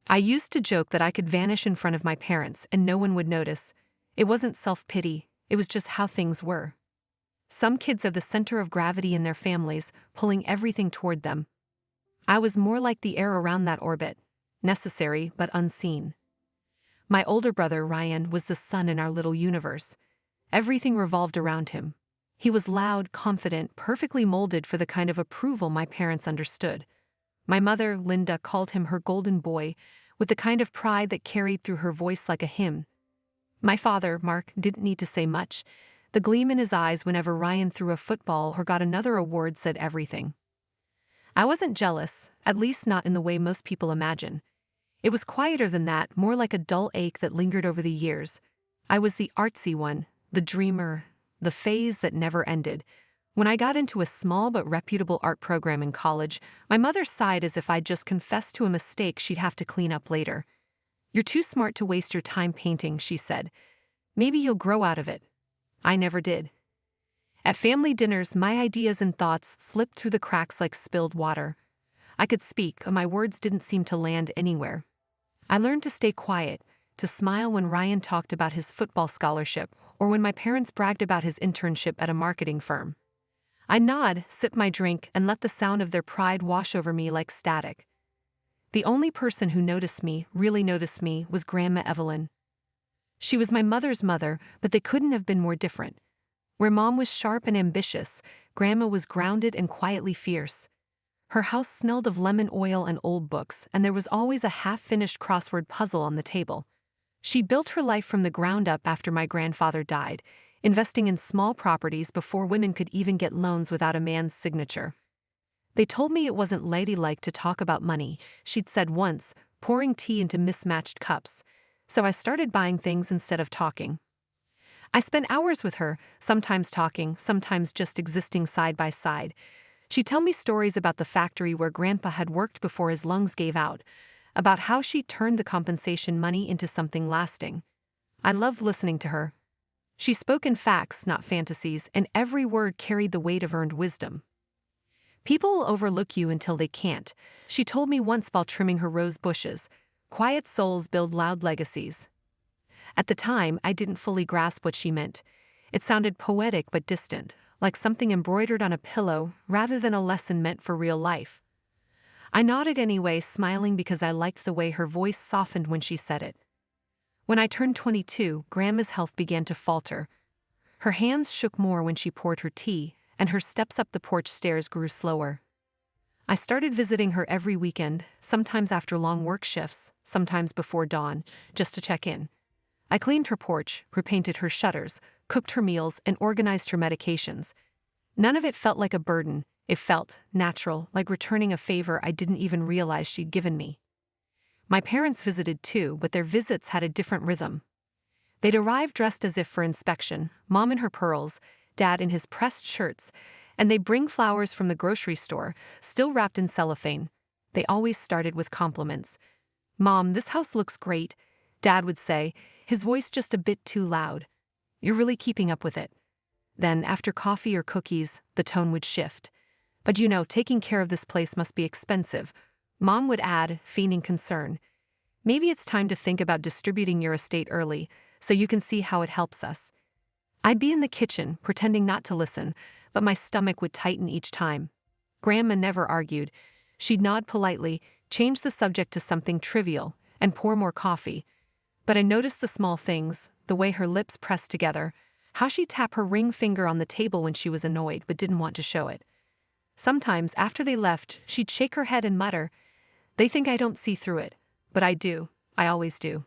I used to joke that I could vanish in front of my parents and no one would notice. It wasn't self-pity, it was just how things were. Some kids are the center of gravity in their families, pulling everything toward them. I was more like the air around that orbit, necessary but unseen. My older brother, Ryan, was the sun in our little universe. Everything revolved around him. He was loud, confident, perfectly molded for the kind of approval my parents understood. My mother, Linda, called him her golden boy, with the kind of pride that carried through her voice like a hymn. My father, Mark, didn't need to say much. The gleam in his eyes whenever Ryan threw a football or got another award said everything. I wasn't jealous, at least not in the way most people imagine. It was quieter than that, more like a dull ache that lingered over the years. I was the artsy one, the dreamer, the phase that never ended. When I got into a small but reputable art program in college, my mother sighed as if I'd just confessed to a mistake she'd have to clean up later. "You're too smart to waste your time painting," she said. "Maybe you'll grow out of it." I never did. At family dinners, my ideas and thoughts slipped through the cracks like spilled water. I could speak, but my words didn't seem to land anywhere. I learned to stay quiet, to smile when Ryan talked about his football scholarship or when my parents bragged about his internship at a marketing firm. I'd nod, sip my drink, and let the sound of their pride wash over me like static. The only person who really noticed me, was Grandma Evelyn. She was my mother's mother, but they couldn't have been more different. Where Mom was sharp and ambitious, Grandma was grounded and quietly fierce. Her house smelled of lemon oil and old books, and there was always a half-finished crossword puzzle on the table. She built her life from the ground up after my grandfather died, investing in small properties before women could even get loans without a man's signature. They told me it wasn't ladylike to talk about money, she'd said once, pouring tea into mismatched cups. So I started buying things instead of talking. I spent hours with her, sometimes talking, sometimes just existing side by side. She'd tell me stories about the factory where Grandpa had worked before his lungs gave out, about how she turned the compensation money into something lasting. I loved listening to her. She spoke in facts, not fantasies, and every word carried the weight of earned wisdom. "People will overlook you until they can't," she told me once while trimming her rose bushes. "Quiet souls build loud legacies." At the time, I didn't fully grasp what she meant. It sounded poetic but distant, like something embroidered on a pillow rather than a lesson meant for real life. I nodded anyway, smiling because I liked the way her voice softened when she said it. When I turned 22, Grandma's health began to falter. Her hands shook more when she poured her tea, and her steps up the porch stairs grew slower. I started visiting her every weekend, sometimes after long work shifts, sometimes before dawn, just to check in. I cleaned her porch, repainted her shutters, cooked her meals, and organized her medications. None of it felt like a burden. It felt natural, like returning a favor I didn't even realize she'd given me. My parents visited too, but their visits had a different rhythm. They'd arrive dressed as if for inspection, Mom in her pearls, Dad in his pressed shirts, and they'd bring flowers from the grocery store, still wrapped in cellophane. They always started with compliments. "Mom, this house looks great," Dad would say, his voice just a bit too loud. "You're really keeping up with it." Then, after coffee or cookies, the tone would shift. "But you know, taking care of this place must be expensive," Mom would add, feigning concern. "Maybe it's time to think about distributing your estate early, so you can see how it helps us." I'd be in the kitchen, pretending not to listen, but my stomach would tighten each time. Grandma never argued. She'd nod politely, change the subject to something trivial, and pour more coffee. But I noticed the small things, the way her lips pressed together, how she'd tap her ring finger on the table when she was annoyed but didn't want to show it. Sometimes, after they left, she'd shake her head and mutter, "They think I don't see through it, but I do. I always do."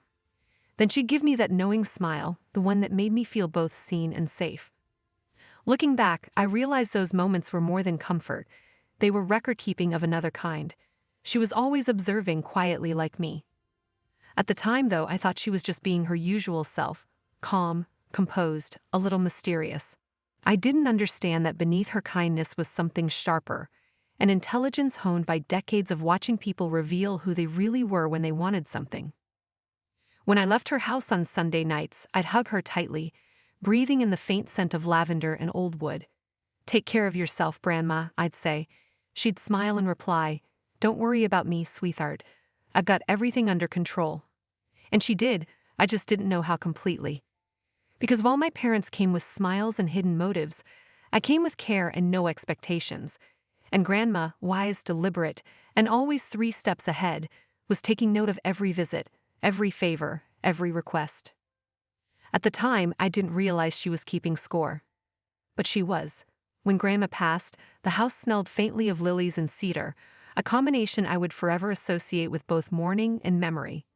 Then she'd give me that knowing smile, the one that made me feel both seen and safe. Looking back, I realized those moments were more than comfort. They were record-keeping of another kind. She was always observing quietly like me. At the time, though, I thought she was just being her usual self, calm, composed, a little mysterious. I didn't understand that beneath her kindness was something sharper, an intelligence honed by decades of watching people reveal who they really were when they wanted something. When I left her house on Sunday nights, I'd hug her tightly, breathing in the faint scent of lavender and old wood. "Take care of yourself, Grandma," I'd say. She'd smile and reply, "Don't worry about me, sweetheart." I've got everything under control. And she did, I just didn't know how completely. Because while my parents came with smiles and hidden motives, I came with care and no expectations. And Grandma, wise, deliberate, and always 3 steps ahead, was taking note of every visit, every favor, every request. At the time, I didn't realize she was keeping score. But she was. When Grandma passed, the house smelled faintly of lilies and cedar, a combination I would forever associate with both mourning and memory.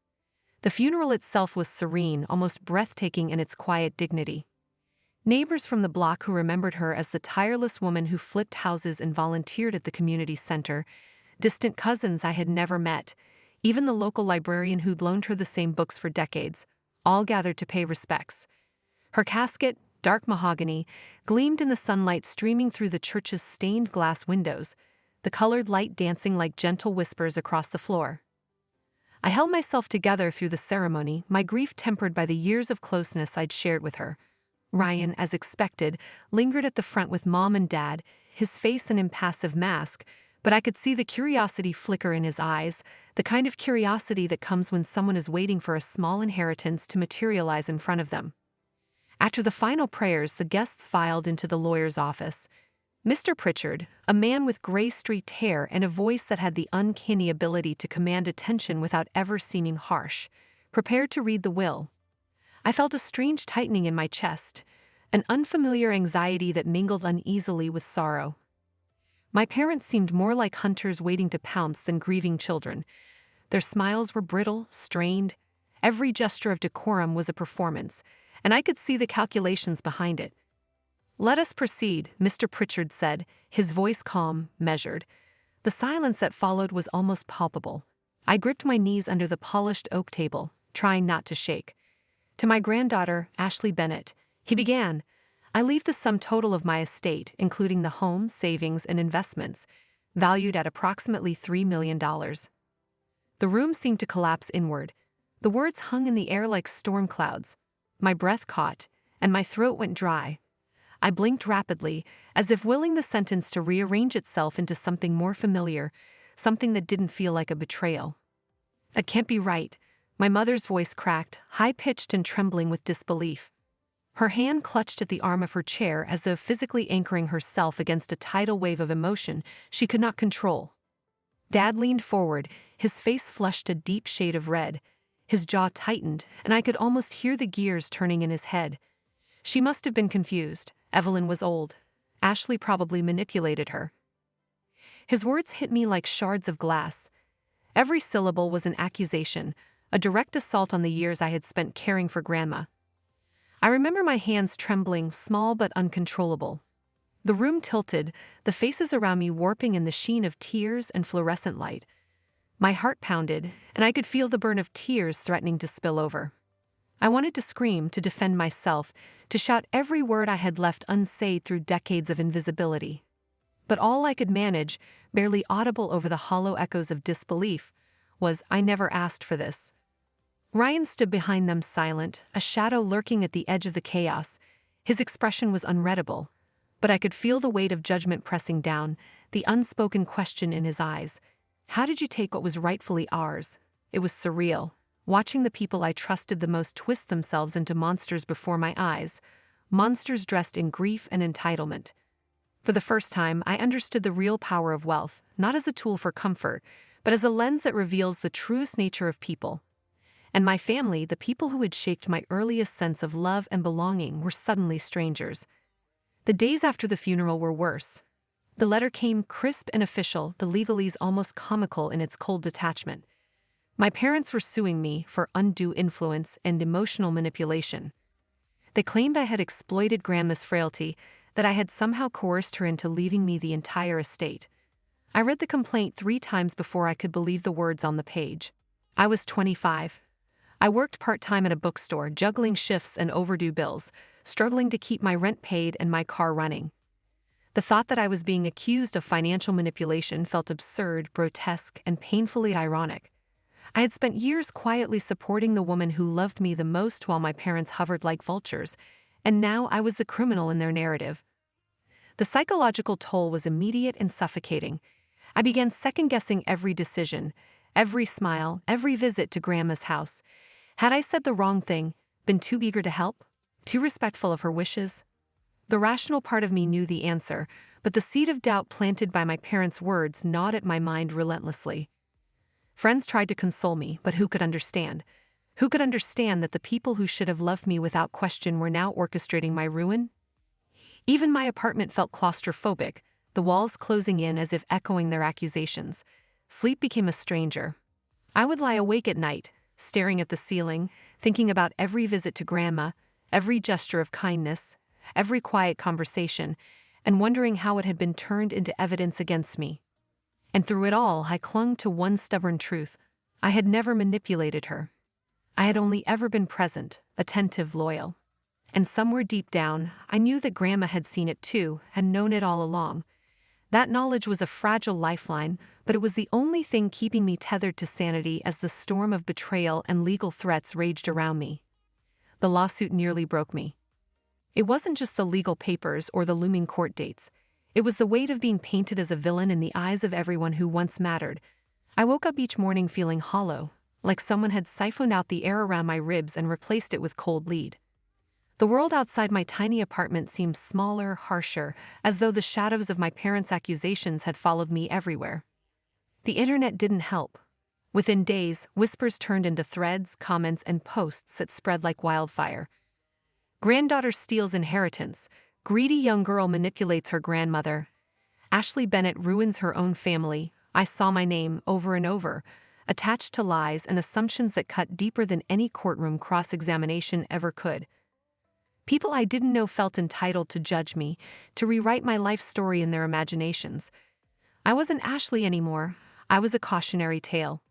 The funeral itself was serene, almost breathtaking in its quiet dignity. Neighbors from the block who remembered her as the tireless woman who flipped houses and volunteered at the community center, distant cousins I had never met, even the local librarian who'd loaned her the same books for decades, all gathered to pay respects. Her casket, dark mahogany, gleamed in the sunlight streaming through the church's stained glass windows, the colored light dancing like gentle whispers across the floor. I held myself together through the ceremony, my grief tempered by the years of closeness I'd shared with her. Ryan, as expected, lingered at the front with Mom and Dad, his face an impassive mask, but I could see the curiosity flicker in his eyes, the kind of curiosity that comes when someone is waiting for a small inheritance to materialize in front of them. After the final prayers, the guests filed into the lawyer's office. Mr. Pritchard, a man with gray-streaked hair and a voice that had the uncanny ability to command attention without ever seeming harsh, prepared to read the will. I felt a strange tightening in my chest, an unfamiliar anxiety that mingled uneasily with sorrow. My parents seemed more like hunters waiting to pounce than grieving children. Their smiles were brittle, strained. Every gesture of decorum was a performance, and I could see the calculations behind it. "Let us proceed," Mr. Pritchard said, his voice calm, measured. The silence that followed was almost palpable. I gripped my knees under the polished oak table, trying not to shake. "To my granddaughter, Ashley Bennett," he began, "I leave the sum total of my estate, including the home, savings, and investments, valued at approximately $3 million. The room seemed to collapse inward. The words hung in the air like storm clouds. My breath caught, and my throat went dry. I blinked rapidly, as if willing the sentence to rearrange itself into something more familiar, something that didn't feel like a betrayal. "That can't be right," my mother's voice cracked, high-pitched and trembling with disbelief. Her hand clutched at the arm of her chair as though physically anchoring herself against a tidal wave of emotion she could not control. Dad leaned forward, his face flushed a deep shade of red. His jaw tightened, and I could almost hear the gears turning in his head. She must have been confused. Evelyn was old. Ashley probably manipulated her. His words hit me like shards of glass. Every syllable was an accusation, a direct assault on the years I had spent caring for Grandma. I remember my hands trembling, small but uncontrollable. The room tilted, the faces around me warping in the sheen of tears and fluorescent light. My heart pounded, and I could feel the burn of tears threatening to spill over. I wanted to scream, to defend myself, to shout every word I had left unsaid through decades of invisibility. But all I could manage, barely audible over the hollow echoes of disbelief, was, "I never asked for this." Ryan stood behind them silent, a shadow lurking at the edge of the chaos. His expression was unreadable, but I could feel the weight of judgment pressing down, the unspoken question in his eyes. How did you take what was rightfully ours? It was surreal, watching the people I trusted the most twist themselves into monsters before my eyes, monsters dressed in grief and entitlement. For the first time, I understood the real power of wealth, not as a tool for comfort, but as a lens that reveals the truest nature of people. And my family, the people who had shaped my earliest sense of love and belonging, were suddenly strangers. The days after the funeral were worse. The letter came crisp and official, the legalese almost comical in its cold detachment. My parents were suing me for undue influence and emotional manipulation. They claimed I had exploited Grandma's frailty, that I had somehow coerced her into leaving me the entire estate. I read the complaint 3 times before I could believe the words on the page. I was 25. I worked part-time at a bookstore, juggling shifts and overdue bills, struggling to keep my rent paid and my car running. The thought that I was being accused of financial manipulation felt absurd, grotesque, and painfully ironic. I had spent years quietly supporting the woman who loved me the most while my parents hovered like vultures, and now I was the criminal in their narrative. The psychological toll was immediate and suffocating. I began second-guessing every decision, Every smile, every visit to Grandma's house. Had I said the wrong thing, been too eager to help? Too respectful of her wishes? The rational part of me knew the answer, but the seed of doubt planted by my parents' words gnawed at my mind relentlessly. Friends tried to console me, but who could understand? Who could understand that the people who should have loved me without question were now orchestrating my ruin? Even my apartment felt claustrophobic, the walls closing in as if echoing their accusations. Sleep became a stranger. I would lie awake at night, staring at the ceiling, thinking about every visit to Grandma, every gesture of kindness, every quiet conversation, and wondering how it had been turned into evidence against me. And through it all, I clung to one stubborn truth. I had never manipulated her. I had only ever been present, attentive, loyal. And somewhere deep down, I knew that Grandma had seen it too, had known it all along. That knowledge was a fragile lifeline, but it was the only thing keeping me tethered to sanity as the storm of betrayal and legal threats raged around me. The lawsuit nearly broke me. It wasn't just the legal papers or the looming court dates. It was the weight of being painted as a villain in the eyes of everyone who once mattered. I woke up each morning feeling hollow, like someone had siphoned out the air around my ribs and replaced it with cold lead. The world outside my tiny apartment seemed smaller, harsher, as though the shadows of my parents' accusations had followed me everywhere. The internet didn't help. Within days, whispers turned into threads, comments, and posts that spread like wildfire. Granddaughter steals inheritance. Greedy young girl manipulates her grandmother. Ashley Bennett ruins her own family. I saw my name over and over, attached to lies and assumptions that cut deeper than any courtroom cross-examination ever could. People I didn't know felt entitled to judge me, to rewrite my life story in their imaginations. I wasn't Ashley anymore. I was a cautionary tale.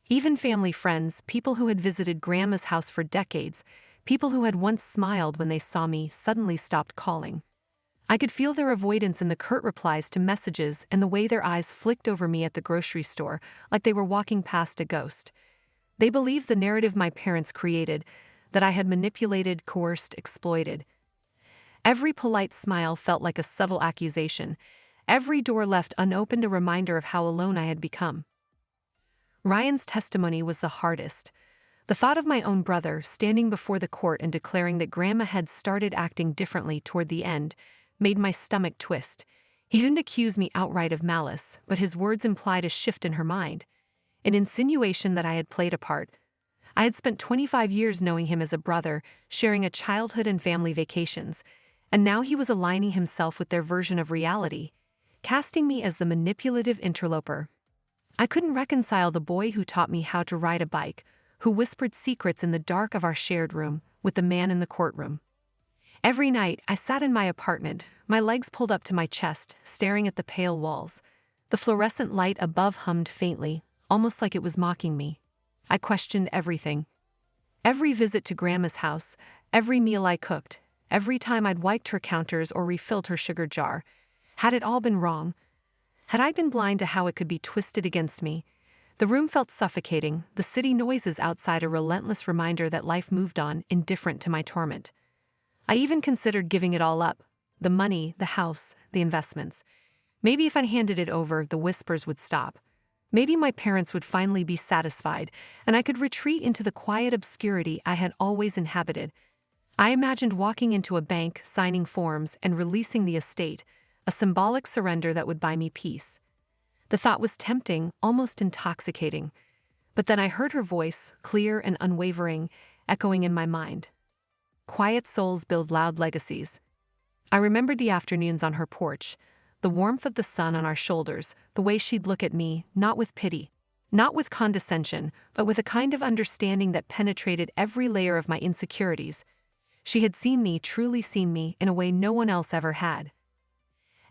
Even family friends, people who had visited Grandma's house for decades, people who had once smiled when they saw me, suddenly stopped calling. I could feel their avoidance in the curt replies to messages and the way their eyes flicked over me at the grocery store, like they were walking past a ghost. They believed the narrative my parents created, that I had manipulated, coerced, exploited. Every polite smile felt like a subtle accusation. Every door left unopened a reminder of how alone I had become. Ryan's testimony was the hardest. The thought of my own brother standing before the court and declaring that Grandma had started acting differently toward the end made my stomach twist. He didn't accuse me outright of malice, but his words implied a shift in her mind, an insinuation that I had played a part. I had spent 25 years knowing him as a brother, sharing a childhood and family vacations, and now he was aligning himself with their version of reality, casting me as the manipulative interloper. I couldn't reconcile the boy who taught me how to ride a bike, who whispered secrets in the dark of our shared room, with the man in the courtroom. Every night, I sat in my apartment, my legs pulled up to my chest, staring at the pale walls. The fluorescent light above hummed faintly, almost like it was mocking me. I questioned everything. Every visit to Grandma's house, every meal I cooked, every time I'd wiped her counters or refilled her sugar jar. Had it all been wrong? Had I been blind to how it could be twisted against me? The room felt suffocating, the city noises outside a relentless reminder that life moved on, indifferent to my torment. I even considered giving it all up. The money, the house, the investments. Maybe if I handed it over, the whispers would stop. Maybe my parents would finally be satisfied, and I could retreat into the quiet obscurity I had always inhabited. I imagined walking into a bank, signing forms, and releasing the estate, a symbolic surrender that would buy me peace. The thought was tempting, almost intoxicating. But then I heard her voice, clear and unwavering, echoing in my mind. Quiet souls build loud legacies. I remembered the afternoons on her porch, the warmth of the sun on our shoulders, the way she'd look at me, not with pity, not with condescension, but with a kind of understanding that penetrated every layer of my insecurities. She had seen me, truly seen me, in a way no one else ever had.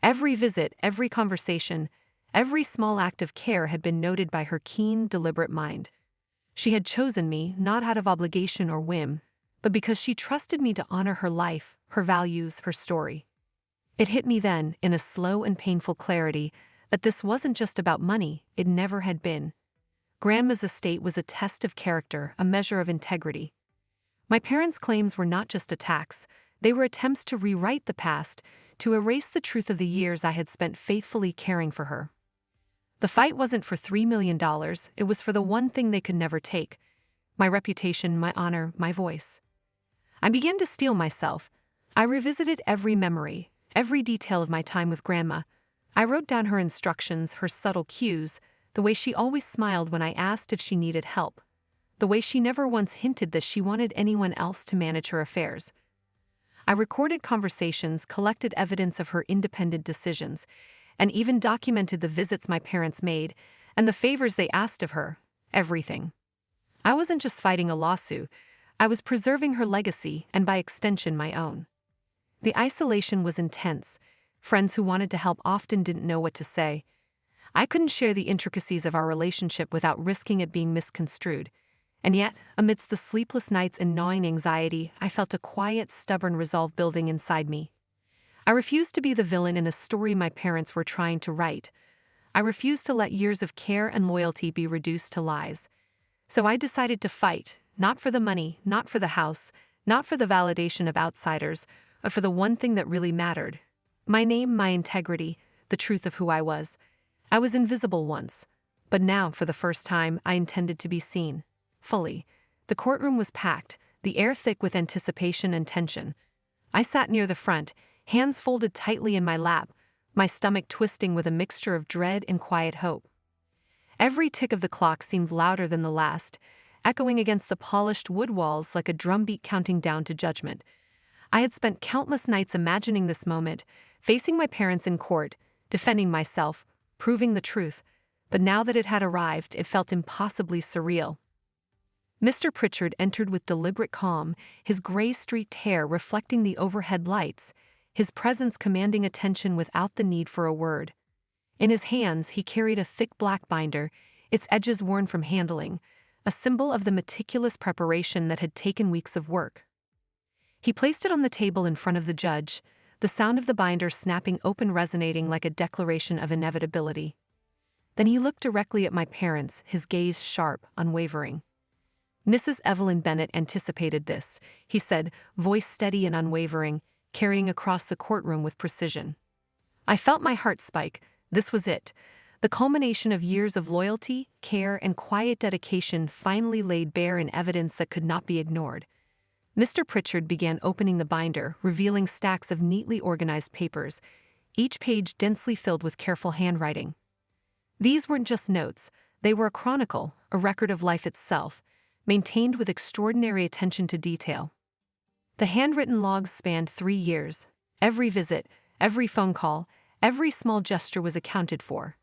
Every visit, every conversation, every small act of care had been noted by her keen, deliberate mind. She had chosen me, not out of obligation or whim, but because she trusted me to honor her life, her values, her story. It hit me then, in a slow and painful clarity, that this wasn't just about money, it never had been. Grandma's estate was a test of character, a measure of integrity. My parents' claims were not just attacks, they were attempts to rewrite the past, to erase the truth of the years I had spent faithfully caring for her. The fight wasn't for $3 million, it was for the one thing they could never take: my reputation, my honor, my voice. I began to steel myself. I revisited every memory, every detail of my time with Grandma. I wrote down her instructions, her subtle cues, the way she always smiled when I asked if she needed help, the way she never once hinted that she wanted anyone else to manage her affairs. I recorded conversations, collected evidence of her independent decisions, and even documented the visits my parents made and the favors they asked of her. Everything. I wasn't just fighting a lawsuit, I was preserving her legacy and by extension my own. The isolation was intense. Friends who wanted to help often didn't know what to say. I couldn't share the intricacies of our relationship without risking it being misconstrued. And yet, amidst the sleepless nights and gnawing anxiety, I felt a quiet, stubborn resolve building inside me. I refused to be the villain in a story my parents were trying to write. I refused to let years of care and loyalty be reduced to lies. So I decided to fight, not for the money, not for the house, not for the validation of outsiders, but for the one thing that really mattered: my name, my integrity, the truth of who I was. I was invisible once, but now, for the first time, I intended to be seen. Fully. The courtroom was packed, the air thick with anticipation and tension. I sat near the front, hands folded tightly in my lap, my stomach twisting with a mixture of dread and quiet hope. Every tick of the clock seemed louder than the last, echoing against the polished wood walls like a drumbeat counting down to judgment. I had spent countless nights imagining this moment, facing my parents in court, defending myself, proving the truth, but now that it had arrived, it felt impossibly surreal. Mr. Pritchard entered with deliberate calm, his gray-streaked hair reflecting the overhead lights, his presence commanding attention without the need for a word. In his hands, he carried a thick black binder, its edges worn from handling, a symbol of the meticulous preparation that had taken weeks of work. He placed it on the table in front of the judge, the sound of the binder snapping open resonating like a declaration of inevitability. Then he looked directly at my parents, his gaze sharp, unwavering. "Mrs. Evelyn Bennett anticipated this," he said, voice steady and unwavering, carrying across the courtroom with precision. I felt my heart spike. This was it. The culmination of years of loyalty, care, and quiet dedication finally laid bare in evidence that could not be ignored. Mr. Pritchard began opening the binder, revealing stacks of neatly organized papers, each page densely filled with careful handwriting. These weren't just notes, they were a chronicle, a record of life itself, maintained with extraordinary attention to detail. The handwritten logs spanned 3 years. Every visit, every phone call, every small gesture was accounted for.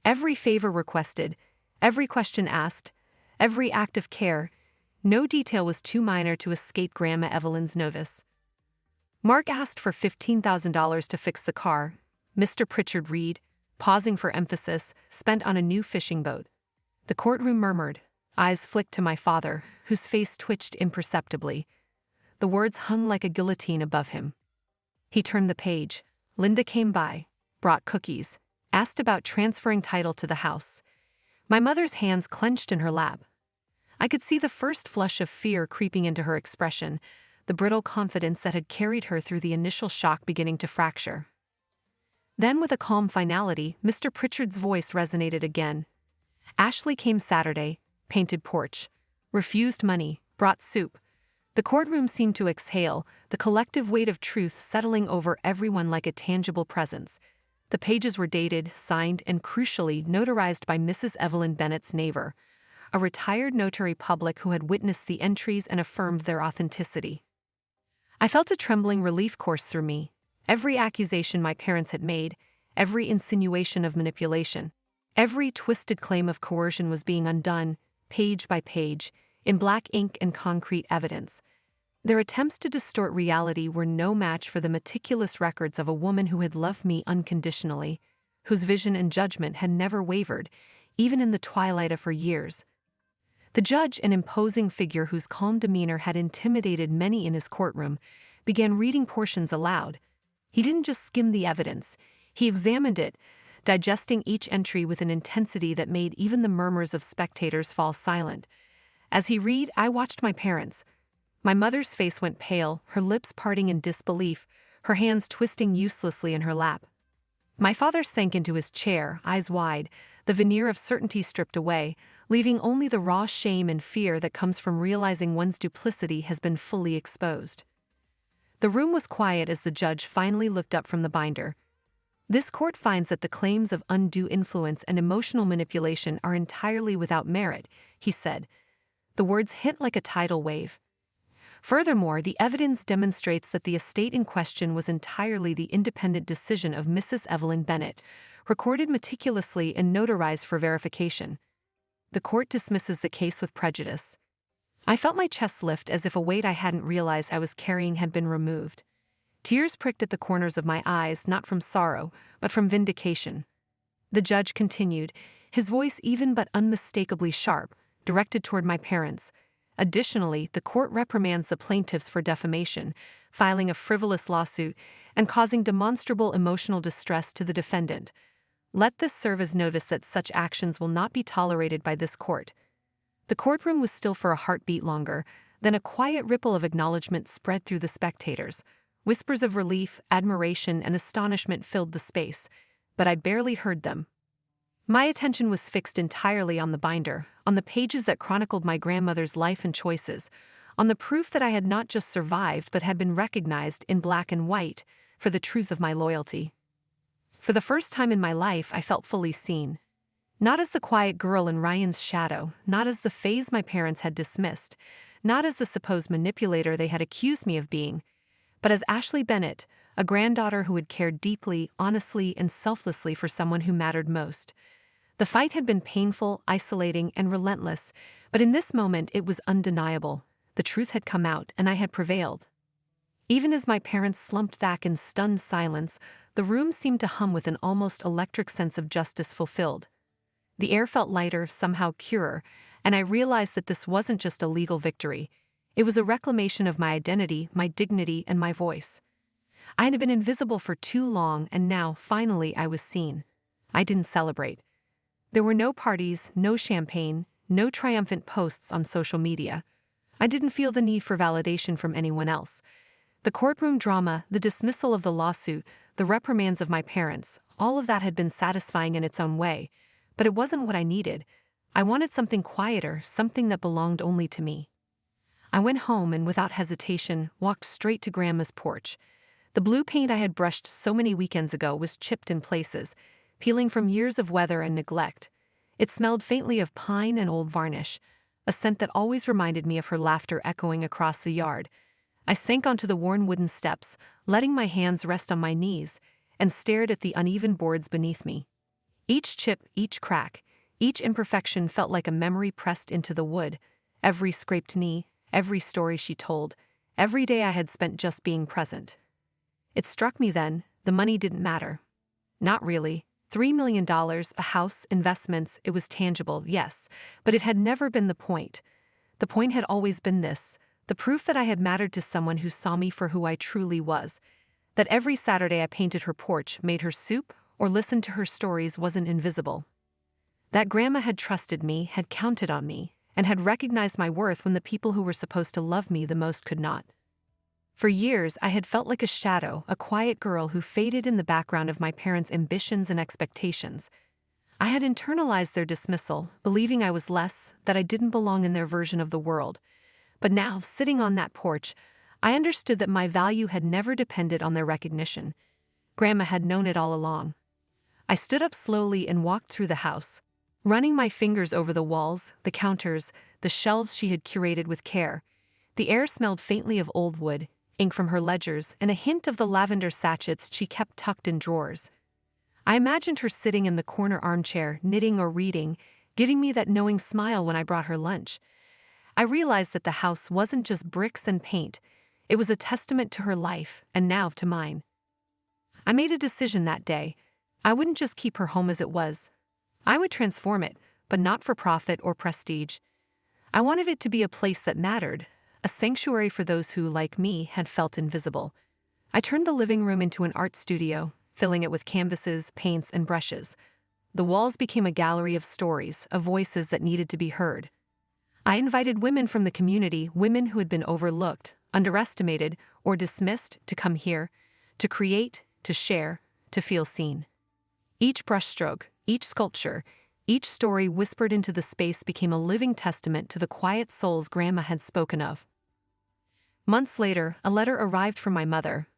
Every favor requested, every question asked, every act of care. No detail was too minor to escape Grandma Evelyn's notice. "Mark asked for $15,000 to fix the car," Mr. Pritchard read, pausing for emphasis, "spent on a new fishing boat." The courtroom murmured. Eyes flicked to my father, whose face twitched imperceptibly. The words hung like a guillotine above him. He turned the page. Linda came by, brought cookies, asked about transferring title to the house. My mother's hands clenched in her lap. I could see the first flush of fear creeping into her expression, the brittle confidence that had carried her through the initial shock beginning to fracture. Then, with a calm finality, Mr. Pritchard's voice resonated again. "Ashley came Saturday, painted porch, refused money, brought soup." The courtroom seemed to exhale, the collective weight of truth settling over everyone like a tangible presence. The pages were dated, signed, and crucially notarized by Mrs. Evelyn Bennett's neighbor, a retired notary public who had witnessed the entries and affirmed their authenticity. I felt a trembling relief course through me. Every accusation my parents had made, every insinuation of manipulation, every twisted claim of coercion was being undone, page by page, in black ink and concrete evidence. Their attempts to distort reality were no match for the meticulous records of a woman who had loved me unconditionally, whose vision and judgment had never wavered, even in the twilight of her years. The judge, an imposing figure whose calm demeanor had intimidated many in his courtroom, began reading portions aloud. He didn't just skim the evidence, he examined it, digesting each entry with an intensity that made even the murmurs of spectators fall silent. As he read, I watched my parents. My mother's face went pale, her lips parting in disbelief, her hands twisting uselessly in her lap. My father sank into his chair, eyes wide, the veneer of certainty stripped away, leaving only the raw shame and fear that comes from realizing one's duplicity has been fully exposed. The room was quiet as the judge finally looked up from the binder. This court finds that the claims of undue influence and emotional manipulation are entirely without merit, he said. The words hit like a tidal wave. Furthermore, the evidence demonstrates that the estate in question was entirely the independent decision of Mrs. Evelyn Bennett, recorded meticulously and notarized for verification. The court dismisses the case with prejudice. I felt my chest lift as if a weight I hadn't realized I was carrying had been removed. Tears pricked at the corners of my eyes, not from sorrow, but from vindication. The judge continued, his voice even but unmistakably sharp, directed toward my parents. Additionally, the court reprimands the plaintiffs for defamation, filing a frivolous lawsuit, and causing demonstrable emotional distress to the defendant. Let this serve as notice that such actions will not be tolerated by this court. The courtroom was still for a heartbeat longer, then a quiet ripple of acknowledgement spread through the spectators. Whispers of relief, admiration, and astonishment filled the space, but I barely heard them. My attention was fixed entirely on the binder, on the pages that chronicled my grandmother's life and choices, on the proof that I had not just survived but had been recognized in black and white for the truth of my loyalty. For the first time in my life, I felt fully seen. Not as the quiet girl in Ryan's shadow, not as the phase my parents had dismissed, not as the supposed manipulator they had accused me of being, but as Ashley Bennett, a granddaughter who had cared deeply, honestly, and selflessly for someone who mattered most. The fight had been painful, isolating, and relentless, but in this moment it was undeniable. The truth had come out, and I had prevailed. Even as my parents slumped back in stunned silence, the room seemed to hum with an almost electric sense of justice fulfilled. The air felt lighter, somehow purer, and I realized that this wasn't just a legal victory. It was a reclamation of my identity, my dignity, and my voice. I had been invisible for too long, and now, finally, I was seen. I didn't celebrate. There were no parties, no champagne, no triumphant posts on social media. I didn't feel the need for validation from anyone else. The courtroom drama, the dismissal of the lawsuit, the reprimands of my parents, all of that had been satisfying in its own way, but it wasn't what I needed. I wanted something quieter, something that belonged only to me. I went home and, without hesitation, walked straight to Grandma's porch. The blue paint I had brushed so many weekends ago was chipped in places, peeling from years of weather and neglect. It smelled faintly of pine and old varnish, a scent that always reminded me of her laughter echoing across the yard. I sank onto the worn wooden steps, letting my hands rest on my knees, and stared at the uneven boards beneath me. Each chip, each crack, each imperfection felt like a memory pressed into the wood. Every scraped knee, every story she told, every day I had spent just being present. It struck me then, the money didn't matter. Not really. $3 million, a house, investments, it was tangible, yes, but it had never been the point. The point had always been this, the proof that I had mattered to someone who saw me for who I truly was, that every Saturday I painted her porch, made her soup, or listened to her stories wasn't invisible. That Grandma had trusted me, had counted on me, and had recognized my worth when the people who were supposed to love me the most could not. For years, I had felt like a shadow, a quiet girl who faded in the background of my parents' ambitions and expectations. I had internalized their dismissal, believing I was less, that I didn't belong in their version of the world. But now, sitting on that porch, I understood that my value had never depended on their recognition. Grandma had known it all along. I stood up slowly and walked through the house, running my fingers over the walls, the counters, the shelves she had curated with care. The air smelled faintly of old wood, ink from her ledgers, and a hint of the lavender sachets she kept tucked in drawers. I imagined her sitting in the corner armchair, knitting or reading, giving me that knowing smile when I brought her lunch. I realized that the house wasn't just bricks and paint. It was a testament to her life, and now to mine. I made a decision that day. I wouldn't just keep her home as it was. I would transform it, but not for profit or prestige. I wanted it to be a place that mattered, a sanctuary for those who, like me, had felt invisible. I turned the living room into an art studio, filling it with canvases, paints, and brushes. The walls became a gallery of stories, of voices that needed to be heard. I invited women from the community, women who had been overlooked, underestimated, or dismissed, to come here, to create, to share, to feel seen. Each brushstroke, each sculpture, Each story whispered into the space became a living testament to the quiet souls Grandma had spoken of. Months later, a letter arrived from my mother.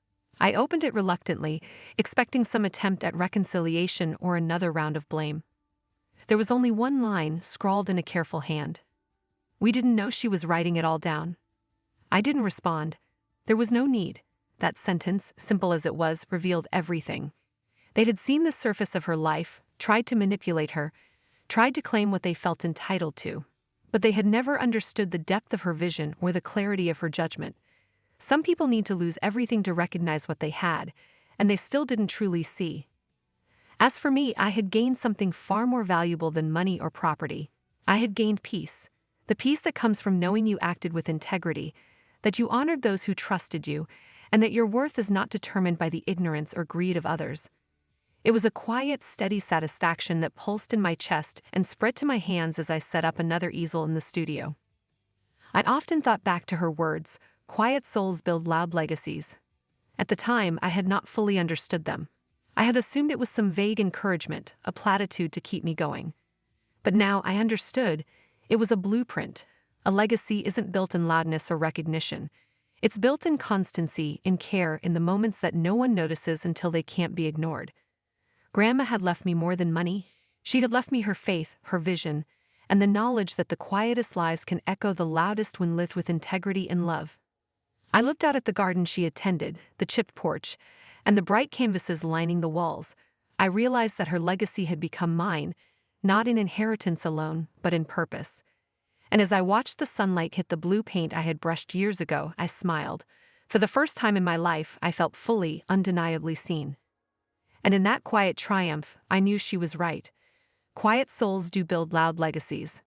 I opened it reluctantly, expecting some attempt at reconciliation or another round of blame. There was only one line, scrawled in a careful hand. We didn't know she was writing it all down. I didn't respond. There was no need. That sentence, simple as it was, revealed everything. They had seen the surface of her life, tried to manipulate her, tried to claim what they felt entitled to. But they had never understood the depth of her vision or the clarity of her judgment. Some people need to lose everything to recognize what they had, and they still didn't truly see. As for me, I had gained something far more valuable than money or property. I had gained peace. The peace that comes from knowing you acted with integrity, that you honored those who trusted you, and that your worth is not determined by the ignorance or greed of others. It was a quiet, steady satisfaction that pulsed in my chest and spread to my hands as I set up another easel in the studio. I'd often thought back to her words, "Quiet souls build loud legacies." At the time, I had not fully understood them. I had assumed it was some vague encouragement, a platitude to keep me going. But now I understood. It was a blueprint. A legacy isn't built in loudness or recognition. It's built in constancy, in care, in the moments that no one notices until they can't be ignored. Grandma had left me more than money. She had left me her faith, her vision, and the knowledge that the quietest lives can echo the loudest when lived with integrity and love. I looked out at the garden she had tended, the chipped porch, and the bright canvases lining the walls. I realized that her legacy had become mine, not in inheritance alone, but in purpose. And as I watched the sunlight hit the blue paint I had brushed years ago, I smiled. For the first time in my life, I felt fully, undeniably seen. And in that quiet triumph, I knew she was right. Quiet souls do build loud legacies.